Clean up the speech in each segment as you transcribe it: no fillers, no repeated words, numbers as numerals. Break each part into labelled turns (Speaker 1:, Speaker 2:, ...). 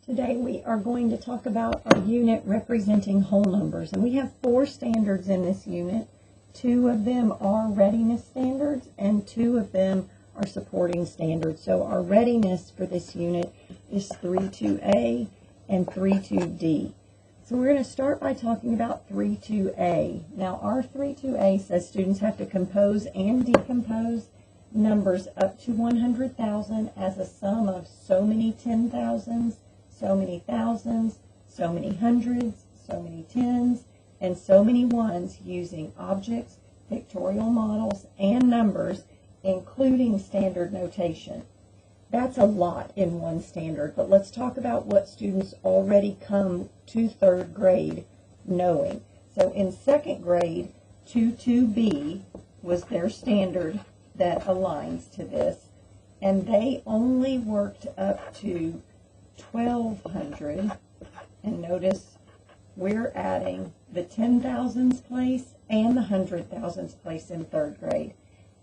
Speaker 1: Today we are going to talk about our unit representing whole numbers, and we have 4 standards in this unit. 2 of them are readiness standards and 2 of them are supporting standards. So our readiness for this unit is 3.2a and 3.2d. So we're going to start by talking about 3.2a. Now our 3.2a says students have to compose and decompose numbers up to 100,000 as a sum of so many 10,000s, so many thousands, so many hundreds, so many tens, and so many ones using objects, pictorial models, and numbers, including standard notation. That's a lot in one standard, but let's talk about what students already come to 3rd grade knowing. So in 2nd grade, 2.2b was their standard that aligns to this, and they only worked up to 1,200, and notice we're adding the 10,000s place and the 100,000s place in 3rd grade.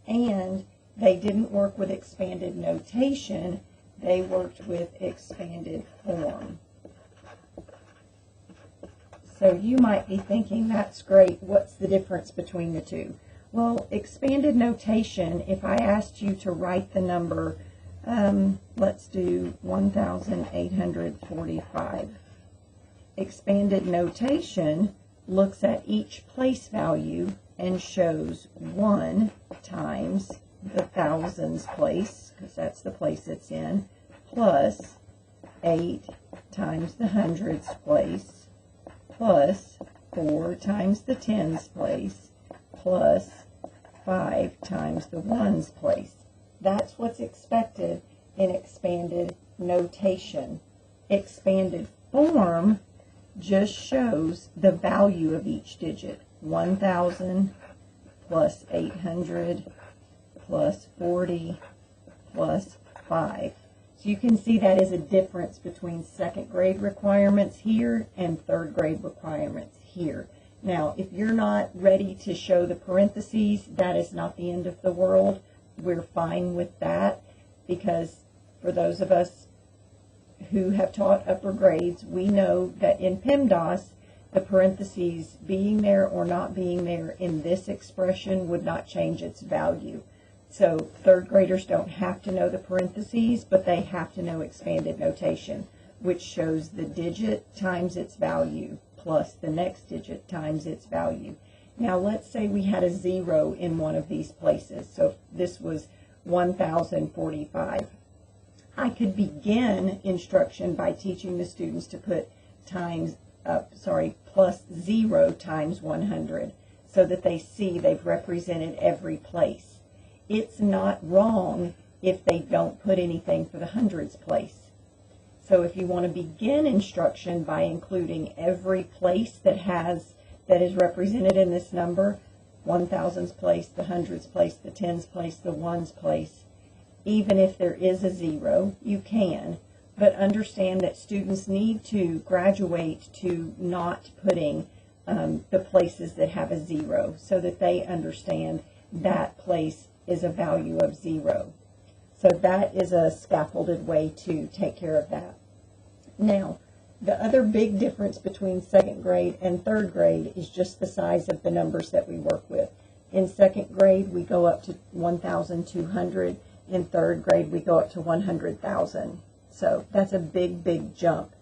Speaker 1: And they didn't work with expanded notation, they worked with expanded form. So you might be thinking, that's great, what's the difference between the two? Well, expanded notation, if I asked you to write the number, let's do 1,845. Expanded notation looks at each place value and shows 1 times the thousands place, because that's the place it's in, plus 8 times the hundreds place, plus 4 times the tens place, plus 5 times the ones place. That's what's expected in expanded notation. Expanded form just shows the value of each digit. 1,000 plus 800 plus 40 plus 5. So you can see that is a difference between 2nd grade requirements here and 3rd grade requirements here. Now, if you're not ready to show the parentheses, that is not the end of the world. We're fine with that, because for those of us who have taught upper grades, we know that in PEMDAS, the parentheses being there or not being there in this expression would not change its value. So 3rd graders don't have to know the parentheses, but they have to know expanded notation, which shows the digit times its value plus the next digit times its value. Now let's say we had a 0 in one of these places. So this was 1,045. I could begin instruction by teaching the students to put plus 0 times 100, so that they see they've represented every place. It's not wrong if they don't put anything for the hundreds place. So if you want to begin instruction by including every place that is represented in this number, 1,000s place, the hundreds place, the tens place, the ones place, even if there is a 0, you can, but understand that students need to graduate to not putting the places that have a 0, so that they understand that place is a value of 0. So that is a scaffolded way to take care of that. Now, the other big difference between 2nd grade and 3rd grade is just the size of the numbers that we work with. In 2nd grade, we go up to 1,200. In 3rd grade, we go up to 100,000. So that's a big, big jump.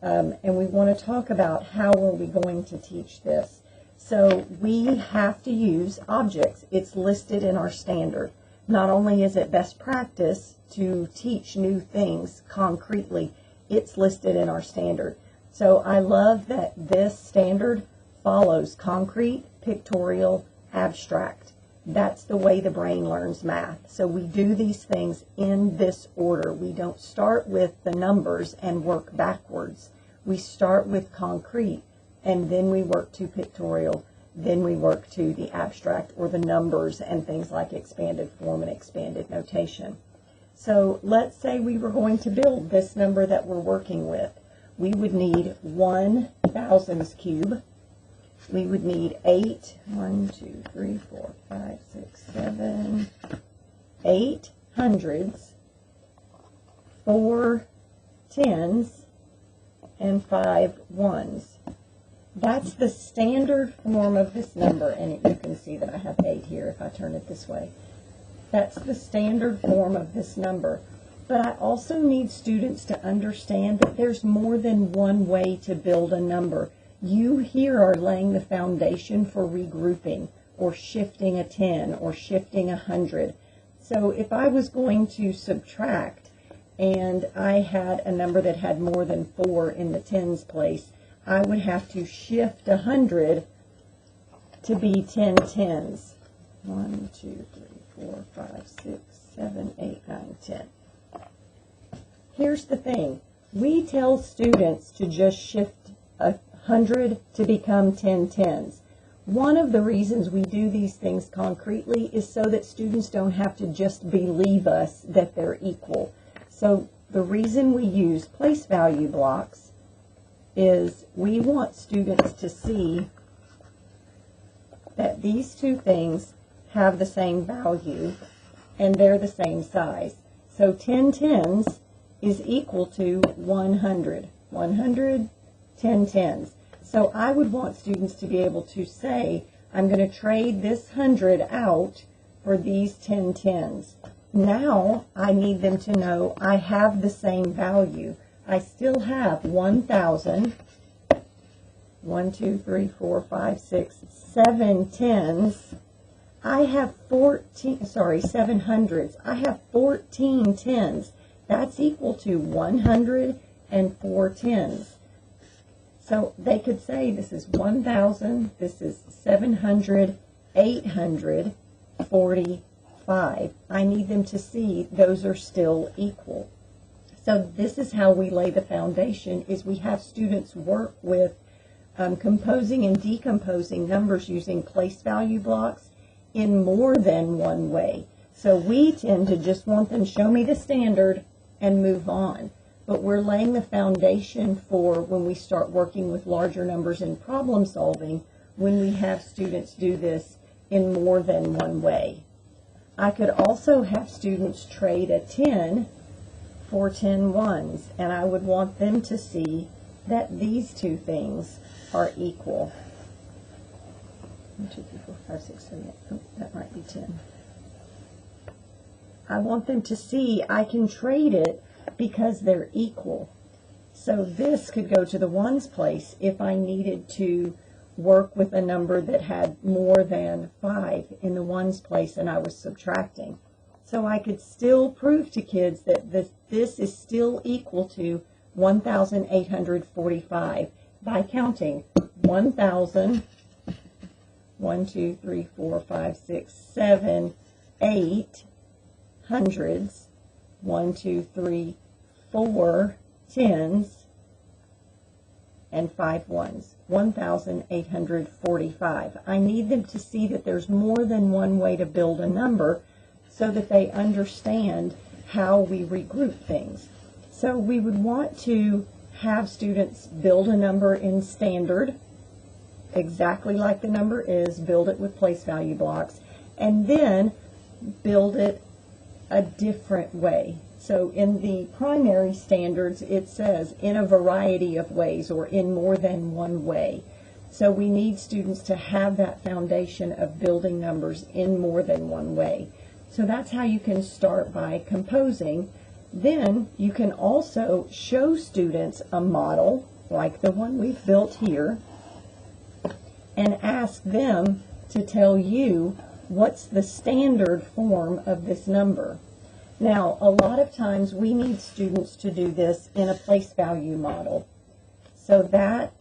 Speaker 1: And we want to talk about how are we going to teach this. So we have to use objects. It's listed in our standard. Not only is it best practice to teach new things concretely, it's listed in our standard. So I love that this standard follows concrete, pictorial, abstract. That's the way the brain learns math. So we do these things in this order. We don't start with the numbers and work backwards. We start with concrete, and then we work to pictorial, then we work to the abstract or the numbers and things like expanded form and expanded notation. So let's say we were going to build this number that we're working with. We would need 1 thousands cube. We would need 8, 1, 2, 3, 4, 5, 6, 7, 8 hundreds, 4 tens, and 5 ones. That's the standard form of this number, and you can see that I have 8 here if I turn it this way. That's the standard form of this number. But I also need students to understand that there's more than one way to build a number. You here are laying the foundation for regrouping, or shifting a 10, or shifting 100. So if I was going to subtract, and I had a number that had more than 4 in the tens place, I would have to shift 100 to be 10 tens. 1, 2, 3, 4, 5, 6, 7, 8, 9, 10. Here's the thing. We tell students to just shift 100 to become 10 tens. One of the reasons we do these things concretely is so that students don't have to just believe us that they're equal. So the reason we use place value blocks is we want students to see that these two things have the same value and they're the same size. So 10 tens is equal to 100. 100, 10 tens. So I would want students to be able to say, I'm going to trade this 100 out for these 10 tens. Now I need them to know I have the same value. I still have 1,000, 1, 2, 3, 4, 5, 6, 7 tens. I have 7 hundreds. I have 14 tens. That's equal to 104 tens. So they could say this is 1,000, this is 700, 845. I need them to see those are still equal. So this is how we lay the foundation, is we have students work with composing and decomposing numbers using place value blocks in more than one way. So we tend to just want them, show me the standard and move on. But we're laying the foundation for when we start working with larger numbers in problem solving, when we have students do this in more than one way. I could also have students trade a 10 for 10 ones, and I would want them to see that these two things are equal. 1, 2, 3, 4, 5, 6, 7, 8. Oh, that might be 10. I want them to see I can trade it because they're equal. So this could go to the ones place if I needed to work with a number that had more than 5 in the ones place and I was subtracting. So I could still prove to kids that this is still equal to 1,845 by counting 1,000, 1, 2, 3, 4, 5, 6, 7, 8 hundreds, 1, 2, 3, 4 tens, and 5 ones. 1,845. I need them to see that there's more than one way to build a number so that they understand how we regroup things. So we would want to have students build a number in standard, exactly like the number is, build it with place value blocks, and then build it a different way. So in the primary standards, it says in a variety of ways or in more than one way. So we need students to have that foundation of building numbers in more than one way. So that's how you can start, by composing. Then you can also show students a model like the one we've built here and ask them to tell you what's the standard form of this number. Now, a lot of times we need students to do this in a place value model. So that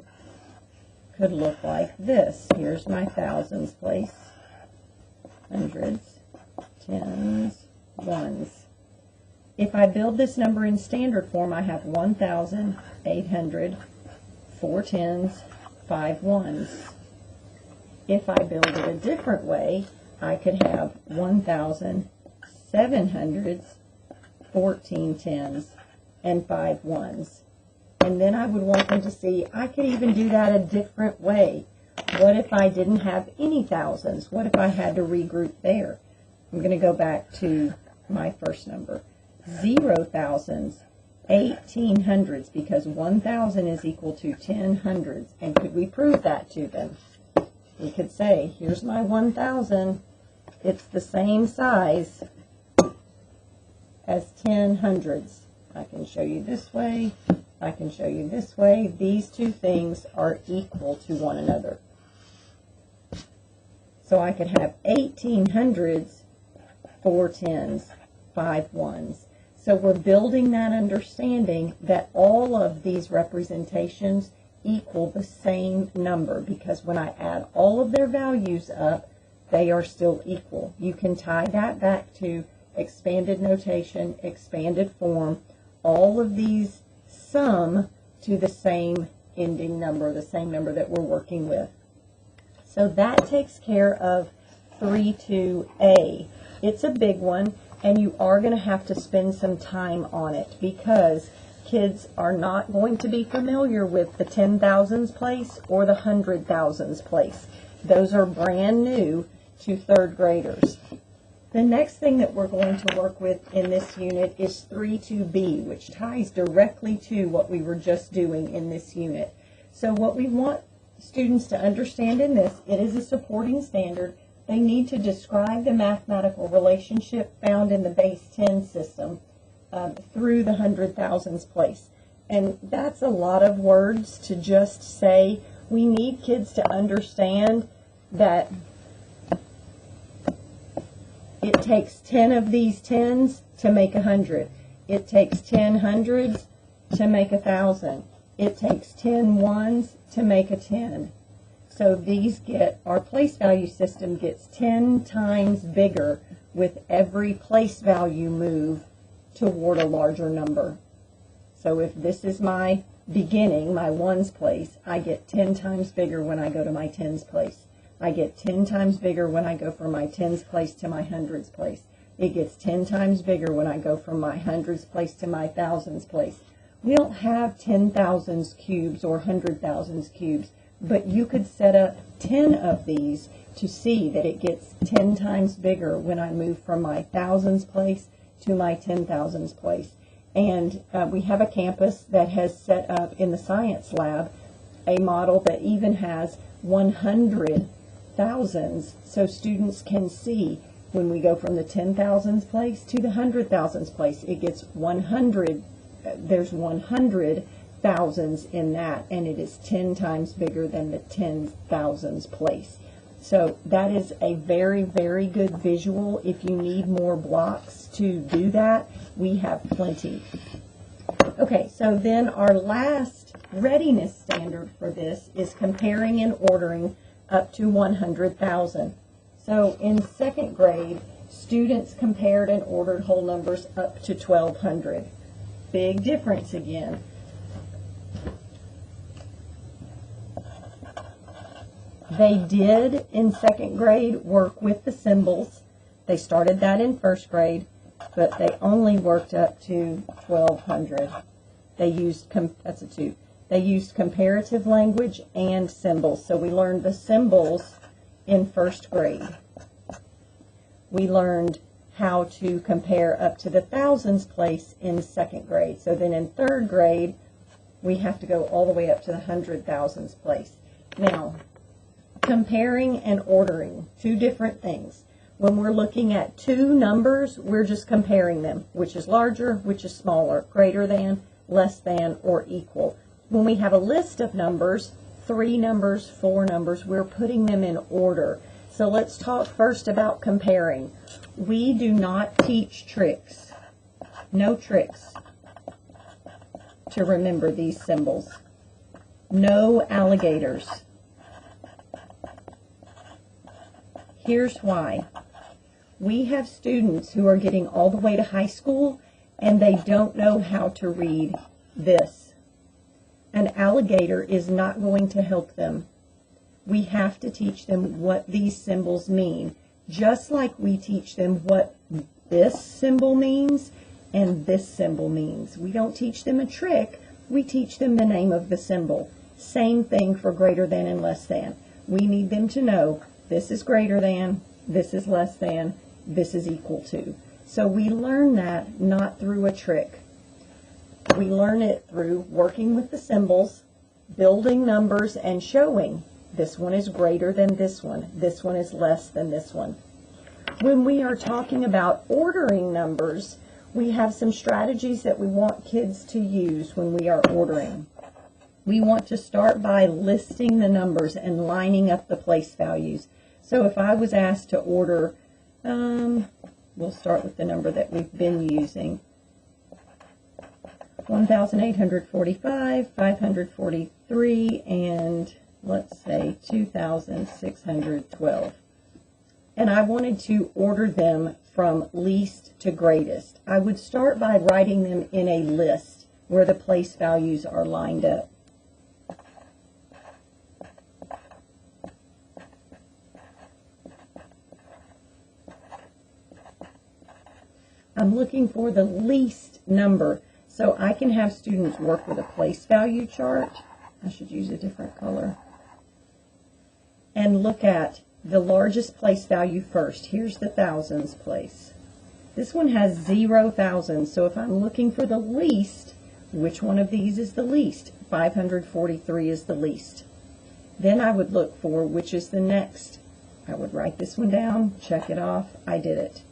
Speaker 1: could look like this. Here's my thousands place, hundreds, tens, ones. If I build this number in standard form, I have 1,800, 4 tens, 5 ones. If I build it a different way, I could have 1,700, 14 tens, and 5 ones. And then I would want them to see I could even do that a different way. What if I didn't have any thousands? What if I had to regroup there? I'm going to go back to my first number. 0 thousands, 1800s, because 1,000 is equal to 10 hundreds. And could we prove that to them? We could say, here's my 1,000. It's the same size as 10 hundreds. I can show you this way. I can show you this way. These two things are equal to one another. So I could have 1800s, 4 tens, 5 ones. So we're building that understanding that all of these representations equal the same number, because when I add all of their values up, they are still equal. You can tie that back to expanded notation, expanded form. All of these sum to the same ending number, the same number that we're working with. So that takes care of 3-2A. It's a big one, and you are going to have to spend some time on it, because kids are not going to be familiar with the 10,000s place or the 100,000s place. Those are brand new to third graders. The next thing that we're going to work with in this unit is 3-2B, which ties directly to what we were just doing in this unit. So what we want students to understand in this, it is a supporting standard. They need to describe the mathematical relationship found in the base 10 system through the 100,000s place. And that's a lot of words to just say. We need kids to understand that it takes 10 of these 10s to make 100. It takes 10 hundreds to make 1,000. It takes 10 ones to make a 10. So our place value system gets 10 times bigger with every place value move toward a larger number. So if this is my beginning, my ones place, I get 10 times bigger when I go to my tens place. I get 10 times bigger when I go from my tens place to my hundreds place. It gets 10 times bigger when I go from my hundreds place to my thousands place. We don't have 10,000s cubes or 100,000s cubes, but you could set up 10 of these to see that it gets 10 times bigger when I move from my thousands place to my 10,000s place. And we have a campus that has set up in the science lab a model that even has 100 thousands, so students can see when we go from the 10,000s place to the 100,000s place, it gets 100, there's 100 thousands in that, and it is 10 times bigger than the 10,000s place. So that is a very, very good visual. If you need more blocks to do that, we have plenty. Okay, so then our last readiness standard for this is comparing and ordering up to 100,000. So in second grade, students compared and ordered whole numbers up to 1,200. Big difference again. They did in second grade work with the symbols. They started that in first grade, but they only worked up to 1,200. They used, that's a 2. They used comparative language and symbols. So we learned the symbols in first grade. We learned how to compare up to the thousands place in second grade. So then in third grade, we have to go all the way up to the 100,000s place. Now, comparing and ordering, two different things. When we're looking at two numbers, we're just comparing them, which is larger, which is smaller, greater than, less than, or equal. When we have a list of numbers, 3 numbers, 4 numbers, we're putting them in order. So let's talk first about comparing. We do not teach tricks. No tricks to remember these symbols. No alligators. Here's why. We have students who are getting all the way to high school and they don't know how to read this. An alligator is not going to help them. We have to teach them what these symbols mean, just like we teach them what this symbol means and this symbol means. We don't teach them a trick, we teach them the name of the symbol. Same thing for greater than and less than. We need them to know this is greater than, this is less than, this is equal to. So we learn that not through a trick. We learn it through working with the symbols, building numbers, and showing this one is greater than this one is less than this one. When we are talking about ordering numbers, we have some strategies that we want kids to use when we are ordering. We want to start by listing the numbers and lining up the place values. So if I was asked to order, we'll start with the number that we've been using, 1,845, 543, and let's say 2,612. And I wanted to order them from least to greatest. I would start by writing them in a list where the place values are lined up. I'm looking for the least number, so I can have students work with a place value chart. I should use a different color. And look at the largest place value first. Here's the thousands place. This one has 0 thousands, so if I'm looking for the least, which one of these is the least? 543 is the least. Then I would look for which is the next. I would write this one down, check it off, I did it.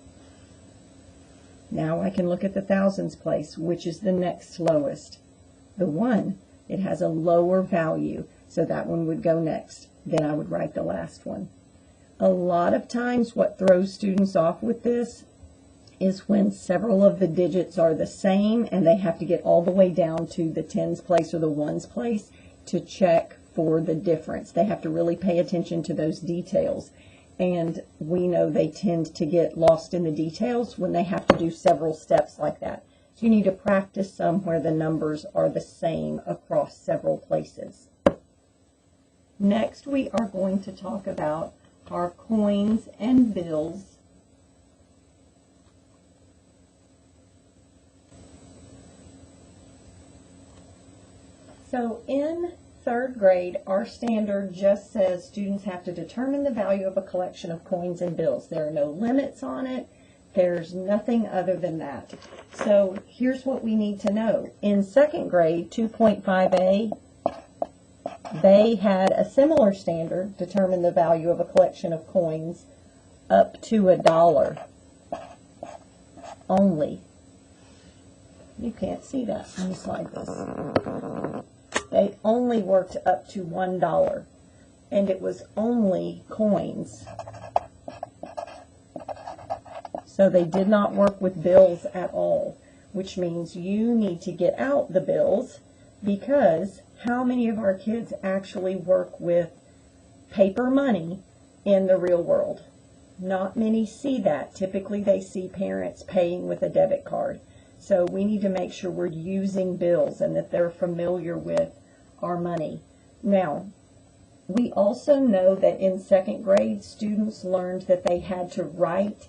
Speaker 1: Now I can look at the thousands place, which is the next lowest. The 1, it has a lower value, so that one would go next. Then I would write the last one. A lot of times what throws students off with this is when several of the digits are the same and they have to get all the way down to the tens place or the ones place to check for the difference. They have to really pay attention to those details. And we know they tend to get lost in the details when they have to do several steps like that. So you need to practice some where the numbers are the same across several places. Next, we are going to talk about our coins and bills. So in 3rd grade, our standard just says students have to determine the value of a collection of coins and bills. There are no limits on it. There's nothing other than that. So here's what we need to know. In 2nd grade, 2.5a, they had a similar standard, determine the value of a collection of coins up to $1 only. You can't see that. Let me slide this. They only worked up to $1, and it was only coins. So they did not work with bills at all, which means you need to get out the bills, because how many of our kids actually work with paper money in the real world? Not many see that. Typically they see parents paying with a debit card. So we need to make sure we're using bills and that they're familiar with our money. Now, we also know that in 2nd grade, students learned that they had to write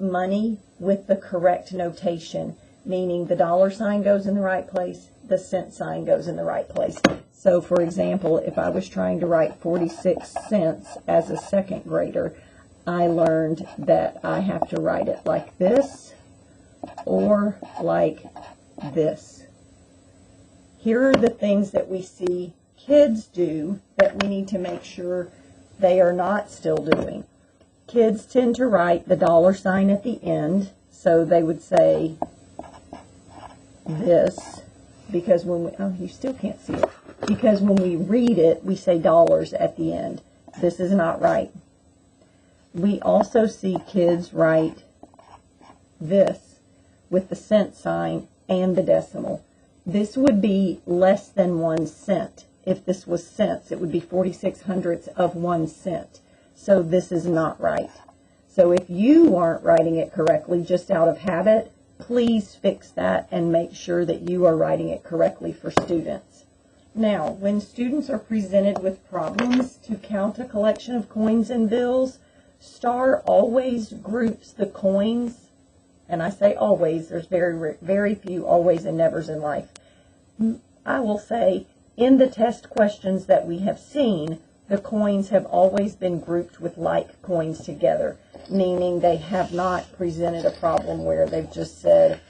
Speaker 1: money with the correct notation, meaning the dollar sign goes in the right place, the cent sign goes in the right place. So, for example, if I was trying to write 46 cents as a 2nd grader, I learned that I have to write it like this or like this. Here are the things that we see kids do that we need to make sure they are not still doing. Kids tend to write the dollar sign at the end, so they would say this, because when we, oh, you still can't see it, because when we read it, we say dollars at the end. This is not right. We also see kids write this with the cent sign and the decimal. This would be less than 1 cent. If this was cents, it would be 46 hundredths of 1 cent. So this is not right. So if you aren't writing it correctly just out of habit, please fix that and make sure that you are writing it correctly for students. Now, when students are presented with problems to count a collection of coins and bills, STAR always groups the coins, and I say always, there's very few always and nevers in life. I will say, in the test questions that we have seen, the coins have always been grouped with like coins together, meaning they have not presented a problem where they've just said,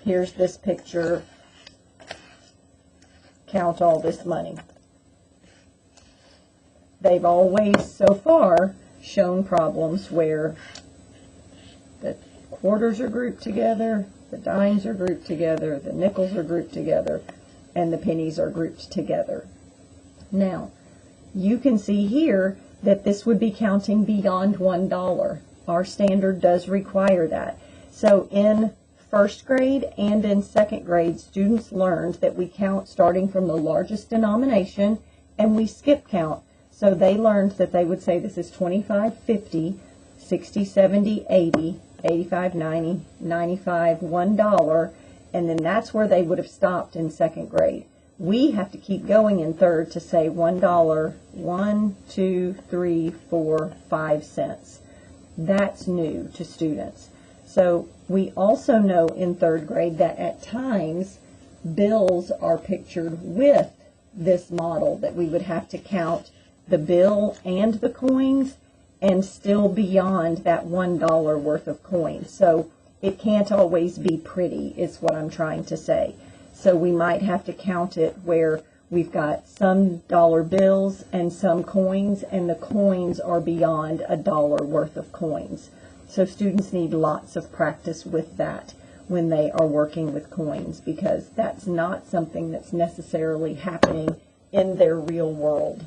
Speaker 1: here's this picture count all this money. They've always, so far, shown problems where the quarters are grouped together, the dimes are grouped together, the nickels are grouped together, and the pennies are grouped together. Now, you can see here that this would be counting beyond $1. Our standard does require that. So in first grade and in second grade, students learned that we count starting from the largest denomination and we skip count. So they learned that they would say this is 25, 50, 60, 70, 80, 85, 90, 95, $1, and then that's where they would have stopped in second grade. We have to keep going in third to say $1, 1, 2, 3, 4, 5 cents. That's new to students. So we also know in third grade that at times bills are pictured with this model, that we would have to count the bill and the coins and still beyond that $1 worth of coins. So it can't always be pretty, is what I'm trying to say. So we might have to count it where we've got some dollar bills and some coins, and the coins are beyond $1 worth of coins. So students need lots of practice with that when they are working with coins, because that's not something that's necessarily happening in their real world.